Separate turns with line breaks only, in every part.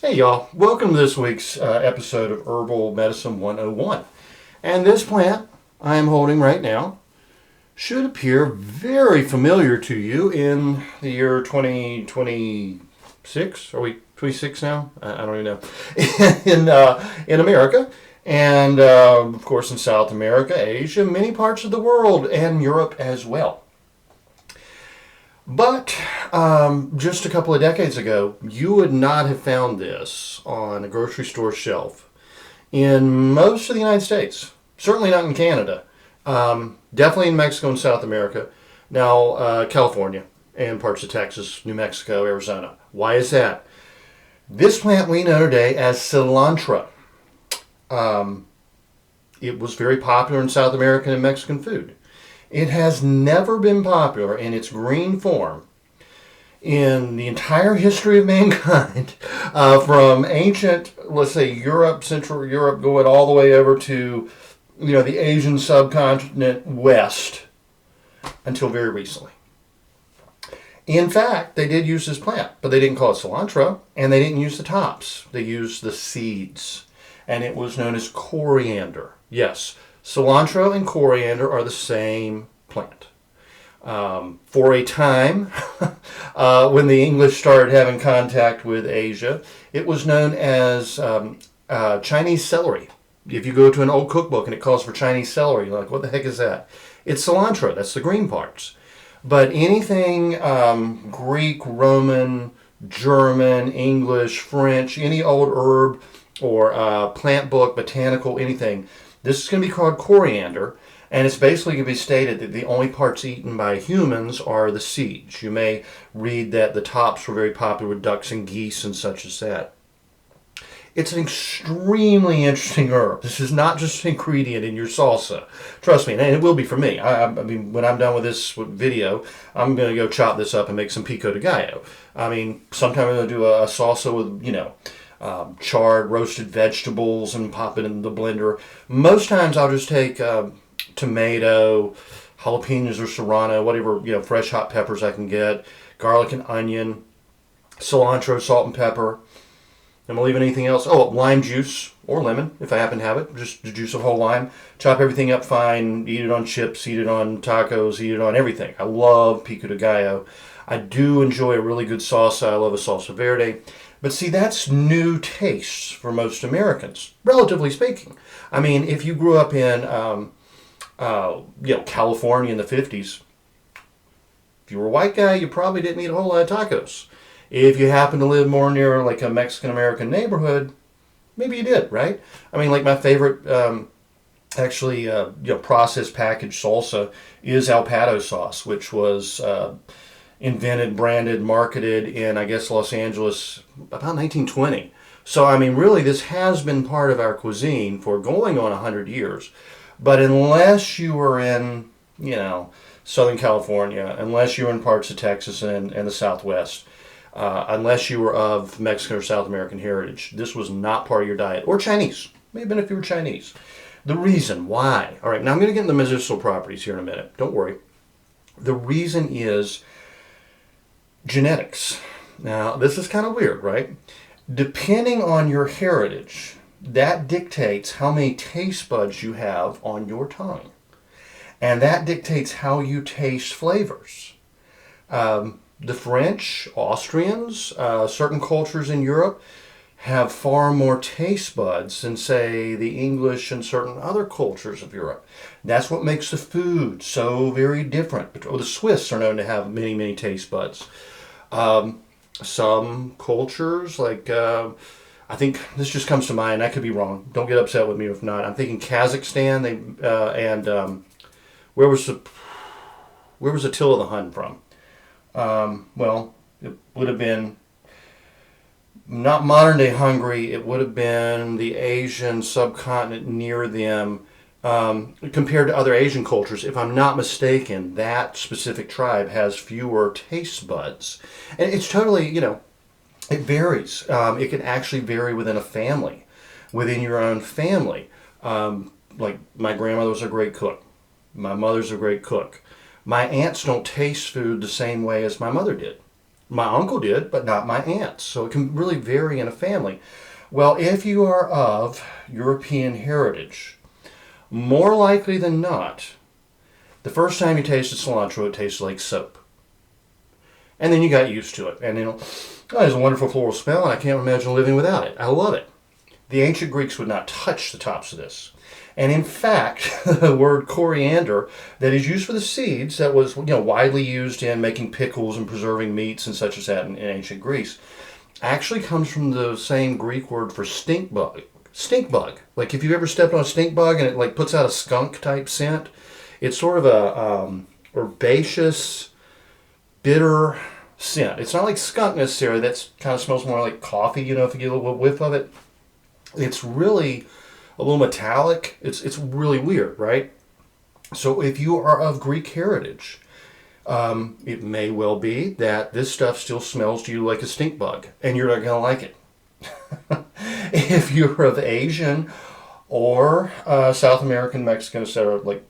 Hey y'all, welcome to this week's episode of Herbal Medicine 101. And this plant I am holding right now should appear very familiar to you in the year 2026. Are we 26 now? I don't even know. in America, and of course in South America, Asia, many parts of the world, and Europe as well. But just a couple of decades ago, you would not have found this on a grocery store shelf in most of the United States. Certainly not in Canada. Definitely in Mexico and South America. Now, California and parts of Texas, New Mexico, Arizona. Why is that? This plant we know today as cilantro. It was very popular in South American and Mexican food. It has never been popular in its green form in the entire history of mankind, from ancient, let's say, Europe, Central Europe, going all the way over to, the Asian subcontinent west until very recently. In fact, they did use this plant, but they didn't call it cilantro, and they didn't use the tops. They used the seeds, and it was known as coriander. Yes. Cilantro and coriander are the same plant. For a time, when the English started having contact with Asia, it was known as Chinese celery. If you go to an old cookbook and it calls for Chinese celery, you're like, what the heck is that? It's cilantro. That's the green parts. But anything Greek, Roman, German, English, French, any old herb or plant book, botanical, anything, this is going to be called coriander, and it's basically going to be stated that the only parts eaten by humans are the seeds. You may read that the tops were very popular with ducks and geese and such as that. It's an extremely interesting herb. This is not just an ingredient in your salsa. Trust me, and it will be for me. I mean, when I'm done with this video, I'm going to go chop this up and make some pico de gallo. I mean, sometimes I'm going to do a salsa with, charred roasted vegetables and pop it in the blender. Most times I'll just take tomato, jalapenos or serrano, whatever, fresh hot peppers I can get, garlic and onion, cilantro, salt and pepper. I'm going to leave anything else. Oh, lime juice or lemon if I happen to have it. Just the juice of whole lime. Chop everything up fine. Eat it on chips, eat it on tacos, eat it on everything. I love pico de gallo. I do enjoy a really good salsa. I love a salsa verde. But see, that's new tastes for most Americans, relatively speaking. I mean, if you grew up in, California in the 50s, if you were a white guy, you probably didn't eat a whole lot of tacos. If you happen to live more near like a Mexican-American neighborhood, maybe you did, right? I mean, like my favorite, processed packaged salsa is al pato sauce, which was invented, branded, marketed in, I guess, Los Angeles about 1920. So, I mean, really, this has been part of our cuisine for going on 100 years. But unless you were in, Southern California, unless you were in parts of Texas and the Southwest, unless you were of Mexican or South American heritage, this was not part of your diet. Or Chinese. Maybe if you were Chinese. The reason why. All right, now I'm going to get into the medicinal properties here in a minute. Don't worry. The reason is genetics. Now, this is kind of weird, right? Depending on your heritage, that dictates how many taste buds you have on your tongue. And that dictates how you taste flavors. The French, Austrians, certain cultures in Europe have far more taste buds than, say, the English and certain other cultures of Europe. That's what makes the food so very different. The Swiss are known to have many, many taste buds. Some cultures, like I think this just comes to mind. I could be wrong. Don't get upset with me if not. I'm thinking Kazakhstan. Where was Attila the Hun from? It would have been not modern day Hungary. It would have been the Asian subcontinent near them. Compared to other Asian cultures, if I'm not mistaken, that specific tribe has fewer taste buds. And it's totally, it varies. It can actually vary within a family, within your own family. Like my grandmother was a great cook. My mother's a great cook. My aunts don't taste food the same way as my mother did. My uncle did, but not my aunts. So it can really vary in a family. Well, if you are of European heritage, more likely than not, the first time you tasted cilantro, it tasted like soap. And then you got used to it. And oh, it's a wonderful floral smell, and I can't imagine living without it. I love it. The ancient Greeks would not touch the tops of this. And in fact, the word coriander that is used for the seeds, that was widely used in making pickles and preserving meats and such as that in ancient Greece, actually comes from the same Greek word for stink bug. Stink bug. Like if you ever stepped on a stink bug and it like puts out a skunk type scent, it's sort of a herbaceous, bitter scent. It's not like skunk necessarily. That kind of smells more like coffee, if you get a little whiff of it. It's really a little metallic. It's really weird, right? So if you are of Greek heritage, it may well be that this stuff still smells to you like a stink bug, and you're not going to like it. If you're of Asian or South American, Mexican, etc., like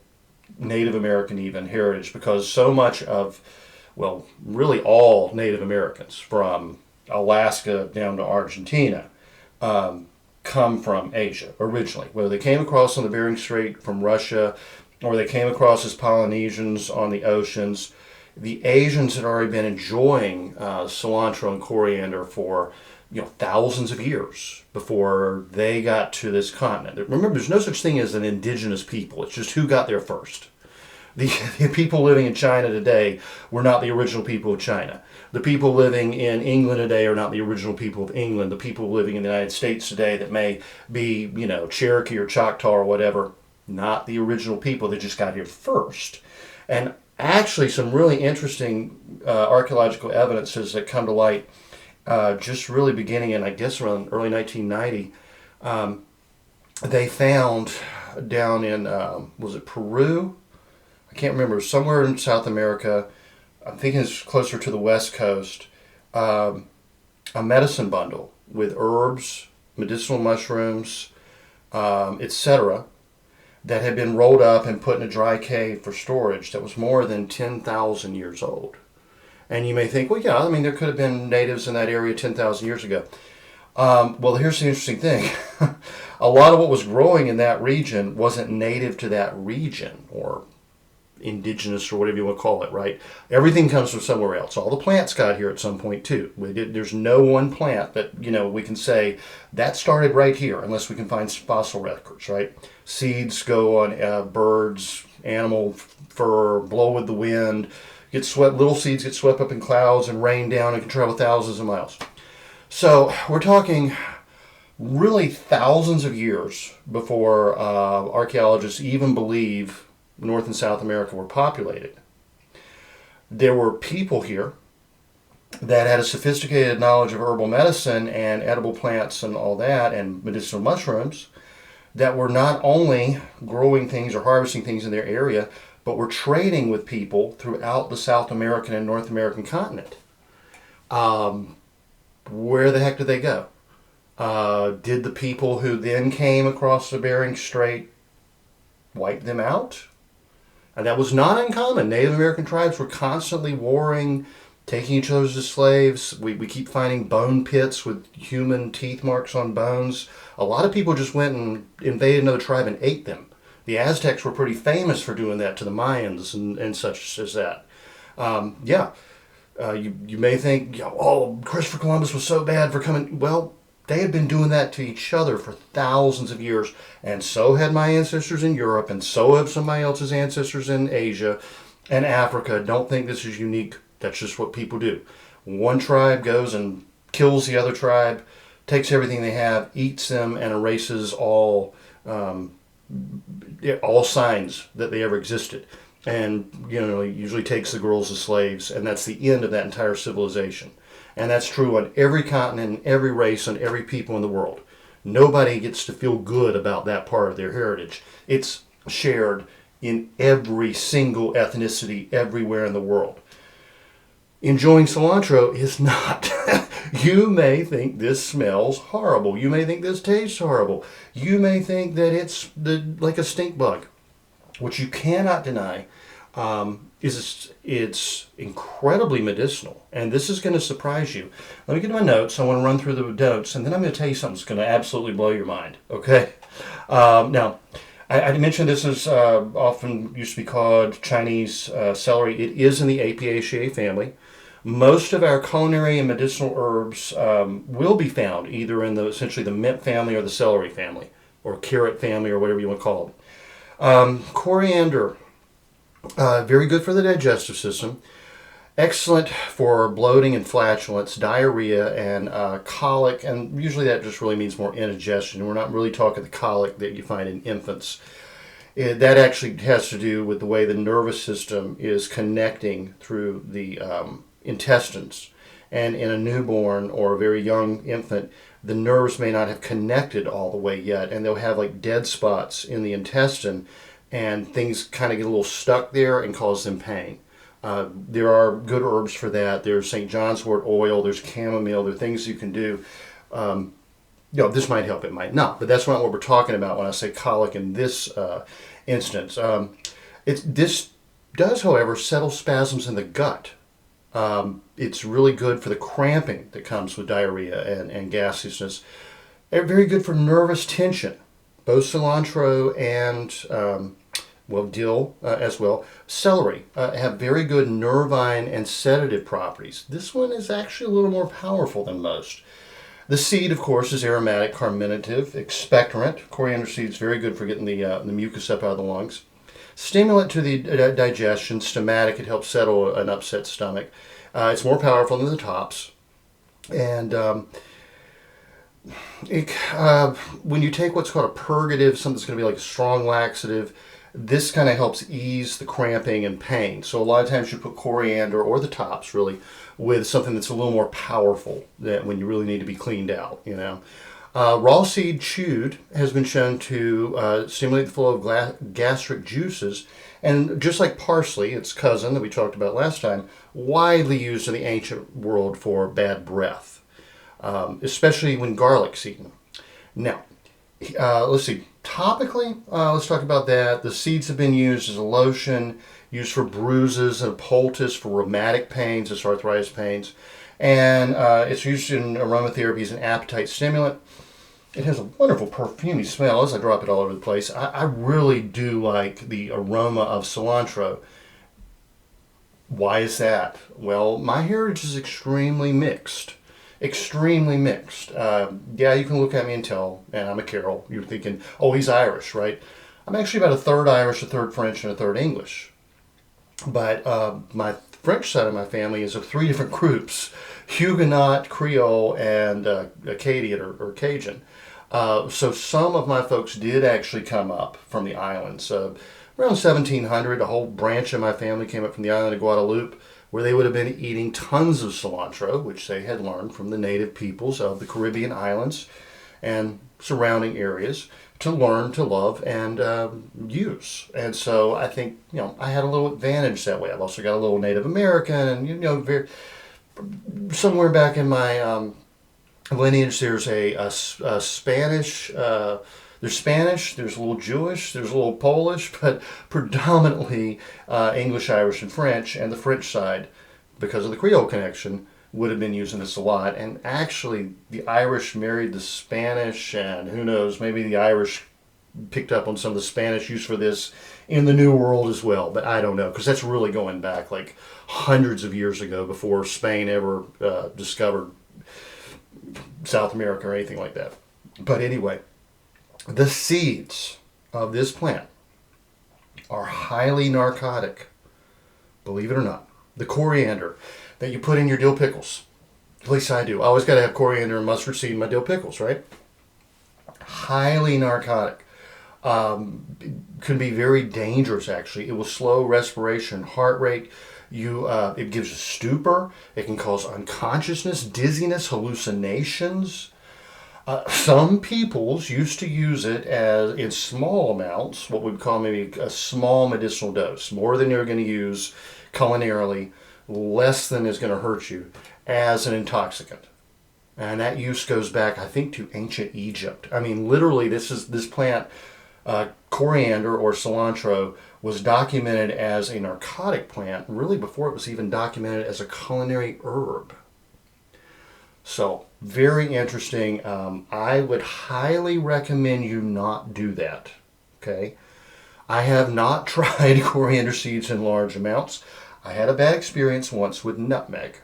Native American even heritage, because so much of, well, really all Native Americans from Alaska down to Argentina come from Asia originally, whether they came across on the Bering Strait from Russia or they came across as Polynesians on the oceans. The Asians had already been enjoying cilantro and coriander for thousands of years before they got to this continent. Remember, there's no such thing as an indigenous people. It's just who got there first. The people living in China today were not the original people of China. The people living in England today are not the original people of England. The people living in the United States today that may be, Cherokee or Choctaw or whatever, not the original people that just got here first. And actually some really interesting archaeological evidences that come to light just really beginning in, I guess, around early 1990. They found down in, was it Peru? I can't remember, somewhere in South America, I'm thinking it's closer to the West Coast, a medicine bundle with herbs, medicinal mushrooms, etc., that had been rolled up and put in a dry cave for storage that was more than 10,000 years old. And you may think, well, yeah, there could have been natives in that area 10,000 years ago. Well, here's the interesting thing. A lot of what was growing in that region wasn't native to that region, or indigenous, or whatever you want to call it, right? Everything comes from somewhere else. All the plants got here at some point too. There's no one plant that we can say that started right here, unless we can find fossil records, right? Seeds go on birds, animal fur, blow with the wind, get swept. Little seeds get swept up in clouds and rain down and can travel thousands of miles. So we're talking really thousands of years before archaeologists even believe North and South America were populated. There were people here that had a sophisticated knowledge of herbal medicine and edible plants and all that, and medicinal mushrooms, that were not only growing things or harvesting things in their area, but were trading with people throughout the South American and North American continent. Where the heck did they go? Did the people who then came across the Bering Strait wipe them out? And that was not uncommon. Native American tribes were constantly warring, taking each other as slaves. We keep finding bone pits with human teeth marks on bones. A lot of people just went and invaded another tribe and ate them. The Aztecs were pretty famous for doing that to the Mayans and such as that. You may think, oh, Christopher Columbus was so bad for coming. Well, they had been doing that to each other for thousands of years, and so had my ancestors in Europe, and so have somebody else's ancestors in Asia and Africa. Don't think this is unique. That's just what people do. One tribe goes and kills the other tribe, takes everything they have, eats them, and erases all signs that they ever existed. And usually takes the girls as slaves, and that's the end of that entire civilization. And that's true on every continent, every race, and every people in the world. Nobody gets to feel good about that part of their heritage. It's shared in every single ethnicity everywhere in the world. Enjoying cilantro is not. You may think this smells horrible. You may think this tastes horrible. You may think that it's like a stink bug. What you cannot deny it's incredibly medicinal, and this is going to surprise you. Let me get to my notes. I want to run through the notes, and then I'm going to tell you something that's going to absolutely blow your mind. Okay. Now, I mentioned this is often used to be called Chinese celery. It is in the Apiaceae family. Most of our culinary and medicinal herbs will be found either in essentially the mint family or the celery family, or carrot family, or whatever you want to call it. Coriander, very good for the digestive system. Excellent for bloating and flatulence, diarrhea, and colic, and usually that just really means more indigestion. We're not really talking the colic that you find in infants. That actually has to do with the way the nervous system is connecting through the intestines. And in a newborn or a very young infant, the nerves may not have connected all the way yet, and they'll have like dead spots in the intestine, and things kind of get a little stuck there and cause them pain. There are good herbs for that. There's St. John's wort oil, there's chamomile, there are things you can do. This might help, it might not, but that's not what we're talking about when I say colic in this instance. This does, however, settle spasms in the gut. It's really good for the cramping that comes with diarrhea and gaseousness. They're very good for nervous tension. Both cilantro and dill as well. Celery have very good nervine and sedative properties. This one is actually a little more powerful than most. The seed, of course, is aromatic, carminative, expectorant. Coriander seed is very good for getting the mucus up out of the lungs. Stimulant to the digestion, stomatic, it helps settle an upset stomach. It's more powerful than the tops. And when you take what's called a purgative, something that's going to be like a strong laxative, this kind of helps ease the cramping and pain. So a lot of times you put coriander, or the tops really, with something that's a little more powerful that when you really need to be cleaned out, Raw seed chewed has been shown to stimulate the flow of gastric juices, and just like parsley, its cousin that we talked about last time, widely used in the ancient world for bad breath, especially when garlic's eaten. Now, let's see. Topically, let's talk about that. The seeds have been used as a lotion, used for bruises and poultice for rheumatic pains, as arthritis pains, and it's used in aromatherapy as an appetite stimulant. It has a wonderful perfumey smell as I drop it all over the place. I really do like the aroma of cilantro. Why is that? Well, my heritage is extremely mixed. Extremely mixed. You can look at me and tell, and I'm a Carol. You're thinking, oh, he's Irish, right? I'm actually about a third Irish, a third French, and a third English. But my French side of my family is of three different groups: Huguenot, Creole, and Acadian or Cajun. So some of my folks did actually come up from the islands. Around 1700, a whole branch of my family came up from the island of Guadeloupe, where they would have been eating tons of cilantro, which they had learned from the native peoples of the Caribbean islands and surrounding areas to learn to love and use. And so I think, I had a little advantage that way. I've also got a little Native American, and, somewhere back in my lineage, there's a Spanish, there's Spanish, there's a little Jewish, there's a little Polish, but predominantly English, Irish, and French. And the French side, because of the Creole connection, would have been using this a lot. And actually, the Irish married the Spanish, and who knows, maybe the Irish picked up on some of the Spanish use for this in the New World as well. But I don't know, because that's really going back like hundreds of years ago, before Spain ever discovered South America or anything like that. But anyway, the seeds of this plant are highly narcotic, believe it or not. The coriander that you put in your dill pickles, at least I do. I always got to have coriander and mustard seed in my dill pickles, right? Highly narcotic. Can be very dangerous, actually. It will slow respiration, heart rate. It gives a stupor. It can cause unconsciousness, dizziness, hallucinations. Some peoples used to use it in small amounts, what we would call maybe a small medicinal dose, more than you're going to use culinarily, less than is going to hurt you, as an intoxicant. And that use goes back, I think, to ancient Egypt. I mean, literally, this plant, coriander or cilantro, was documented as a narcotic plant really before it was even documented as a culinary herb. So, very interesting. I would highly recommend you not do that. Okay? I have not tried coriander seeds in large amounts. I had a bad experience once with nutmeg.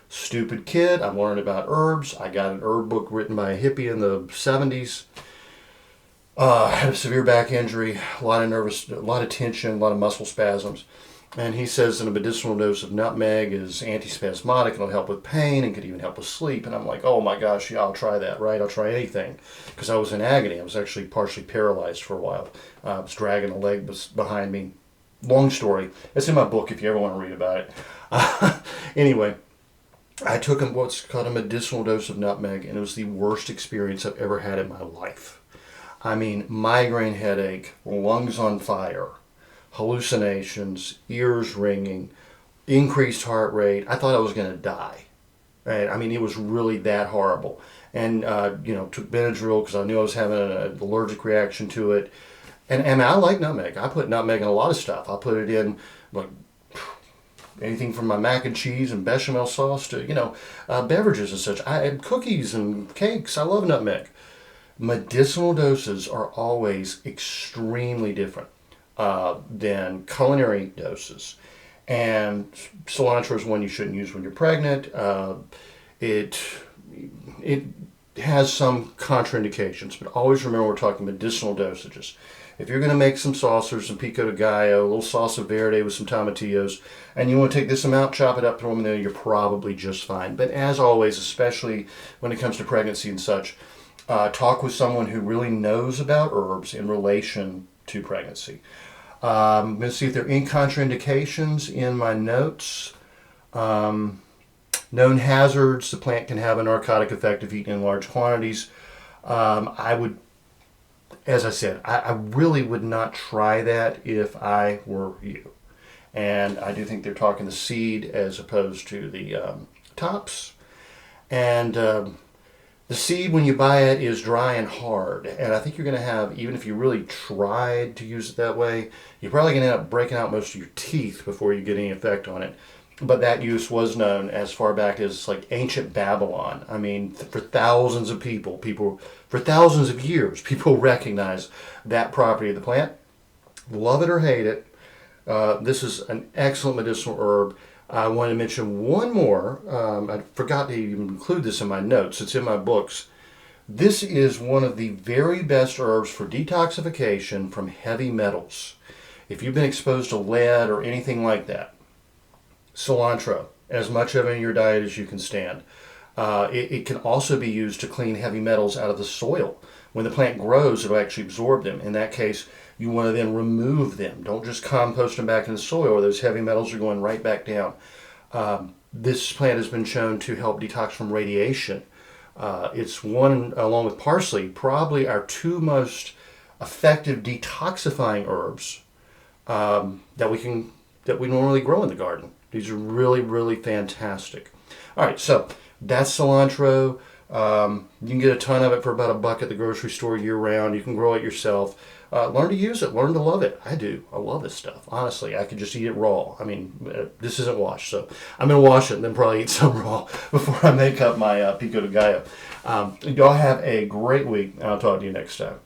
Stupid kid, I'm learning about herbs. I got an herb book written by a hippie in the 70s. I had a severe back injury, a lot of tension, a lot of muscle spasms. And he says that a medicinal dose of nutmeg is antispasmodic and it'll help with pain and could even help with sleep. And I'm like, oh my gosh, yeah, I'll try that, right? I'll try anything. Because I was in agony. I was actually partially paralyzed for a while. I was dragging a leg behind me. Long story. It's in my book if you ever want to read about it. Anyway, I took what's called a medicinal dose of nutmeg, and it was the worst experience I've ever had in my life. I mean, migraine headache, lungs on fire, hallucinations, ears ringing, increased heart rate. I thought I was going to die. Right? I mean, it was really that horrible. And, took Benadryl because I knew I was having an allergic reaction to it. And I like nutmeg. I put nutmeg in a lot of stuff. I put it in, like, anything from my mac and cheese and bechamel sauce to, beverages and such. I add cookies and cakes. I love nutmeg. Medicinal doses are always extremely different than culinary doses. And cilantro is one you shouldn't use when you're pregnant. It has some contraindications, but always remember we're talking medicinal dosages. If you're going to make some salsa or some pico de gallo, a little salsa verde with some tomatillos, and you want to take this amount, chop it up, throw them in there, you're probably just fine. But as always, especially when it comes to pregnancy and such, talk with someone who really knows about herbs in relation to pregnancy. I'm going to see if there are any contraindications in my notes. Known hazards: the plant can have a narcotic effect if eaten in large quantities. I would, as I said, I really would not try that if I were you. And I do think they're talking the seed as opposed to the tops. And the seed, when you buy it, is dry and hard. And I think you're going to have, even if you really tried to use it that way, you're probably going to end up breaking out most of your teeth before you get any effect on it. But that use was known as far back as like ancient Babylon. I mean, for thousands of for thousands of years, people recognize that property of the plant. Love it or hate it. This is an excellent medicinal herb. I want to mention one more. I forgot to even include this in my notes. It's in my books. This is one of the very best herbs for detoxification from heavy metals. If you've been exposed to lead or anything like that, cilantro, as much of it in your diet as you can stand. It can also be used to clean heavy metals out of the soil. When the plant grows, it'll actually absorb them. In that case, you want to then remove them. Don't just compost them back in the soil, or those heavy metals are going right back down. This plant has been shown to help detox from radiation. It's one, along with parsley, probably our two most effective detoxifying herbs that we normally grow in the garden. These are really, really fantastic. All right, so that's cilantro. You can get a ton of it for about $1 at the grocery store year-round. You can grow it yourself. Learn to use it. Learn to love it. I do. I love this stuff. Honestly, I could just eat it raw. I mean, this isn't washed, so I'm going to wash it and then probably eat some raw before I make up my pico de gallo. Y'all have a great week, and I'll talk to you next time.